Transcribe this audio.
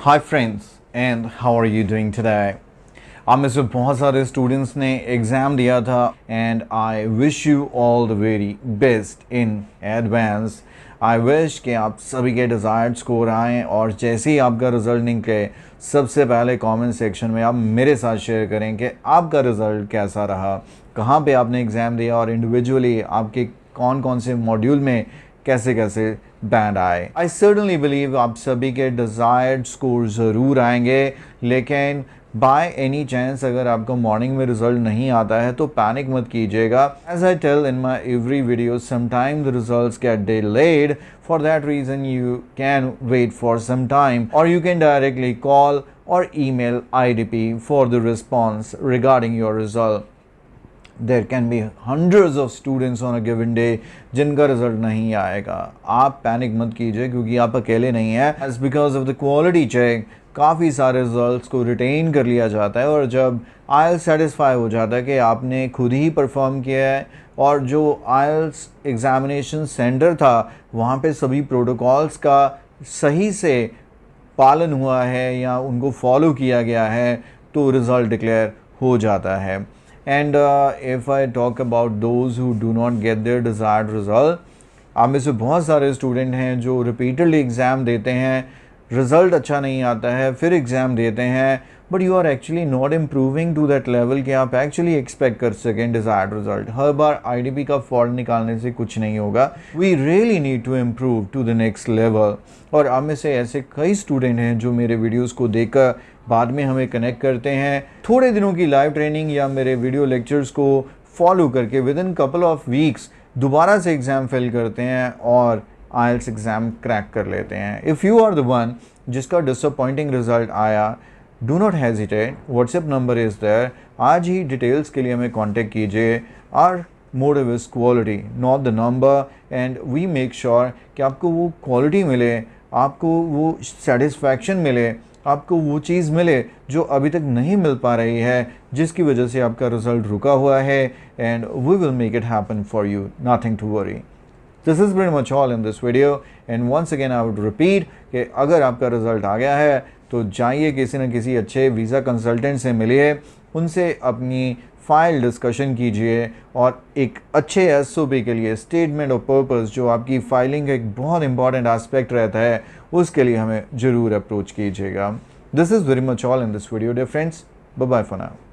Hi friends and how are you doing today. आप में से बहुत सारे स्टूडेंट्स ने एग्ज़ाम दिया था and I wish you all the very best in advance. I wish कि आप सभी के डिज़ायर्ड स्कोर आएँ और जैसे ही आपका रिज़ल्ट निकले सबसे पहले कमेंट सेक्शन में आप मेरे साथ शेयर करें कि आपका रिज़ल्ट कैसा रहा, कहाँ पे आपने एग्ज़ाम दिया और इंडिविजुअली आपके कौन कौन से मॉड्यूल में कैसे कैसे बैंड आए। आई सर्टनली बिलीव आप सभी के डिज़ायर्ड स्कोर ज़रूर आएंगे, लेकिन बाय एनी चांस अगर आपको मॉर्निंग में रिजल्ट नहीं आता है तो पैनिक मत कीजिएगा। As I tell in my every video, sometime the results get delayed, for that reason you can wait for some time और यू कैन डायरेक्टली कॉल और email IDP for the response regarding your result. There can be hundreds of students on a given day जिनका result नहीं आएगा। आप panic मत कीजिए क्योंकि आप अकेले नहीं हैं। As because of the quality check काफ़ी सारे रिजल्ट्स को रिटेन कर लिया जाता है और जब IELTS सेटिस्फाई हो जाता है कि आपने खुद ही परफॉर्म किया है और जो IELTS एग्जामिनेशन सेंटर था वहाँ पे सभी प्रोटोकॉल्स का सही से पालन हुआ है या उनको फॉलो किया गया है तो रिज़ल्ट डिक्लेयर हो जाता है। And if I talk about those who do not get their desired result, आप में से बहुत सारे स्टूडेंट हैं जो रिपीटेडली एग्ज़ाम देते हैं, रिज़ल्ट अच्छा नहीं आता है, फिर एग्ज़ाम देते हैं, but you are actually not improving to that level कि आप एक्चुअली एक्सपेक्ट कर सकें डिज़ायर्ड रिज़ल्ट। हर बार IDP का फॉल्ट निकालने से कुछ नहीं होगा। We really need to improve to the next level. और आप में से ऐसे कई स्टूडेंट हैं जो मेरे वीडियोज़ को देखकर बाद में हमें कनेक्ट करते हैं, थोड़े दिनों की लाइव ट्रेनिंग या मेरे वीडियो लेक्चर्स को फॉलो करके with in couple of weeks दोबारा से एग्ज़ाम फिल करते हैं और IELTS एग्ज़ाम क्रैक कर लेते हैं। If you are the one जिसका डिसअपॉइंटिंग रिज़ल्ट आया, do not hesitate, WhatsApp number is there. आज ही डिटेल्स के लिए हमें कॉन्टेक्ट कीजिए। Our motive is quality not the number, and we make sure कि आपको वो क्वालिटी मिले, आपको वो सेटिस्फैक्शन मिले, आपको वो चीज़ मिले जो अभी तक नहीं मिल पा रही है, जिसकी वजह से आपका रिज़ल्ट रुका हुआ है, and we will make it happen for you, nothing to worry. This is pretty much all in this video, and once again I would repeat कि अगर आपका रिज़ल्ट आ गया है तो जाइए किसी न किसी अच्छे वीज़ा कंसल्टेंट से मिलिए, उनसे अपनी फ़ाइल डिस्कशन कीजिए और एक अच्छे SOP के लिए स्टेटमेंट ऑफ पर्पस, जो आपकी फाइलिंग का एक बहुत इंपॉर्टेंट एस्पेक्ट रहता है, उसके लिए हमें ज़रूर अप्रोच कीजिएगा। This is very much all in this video dear friends, bye bye for now.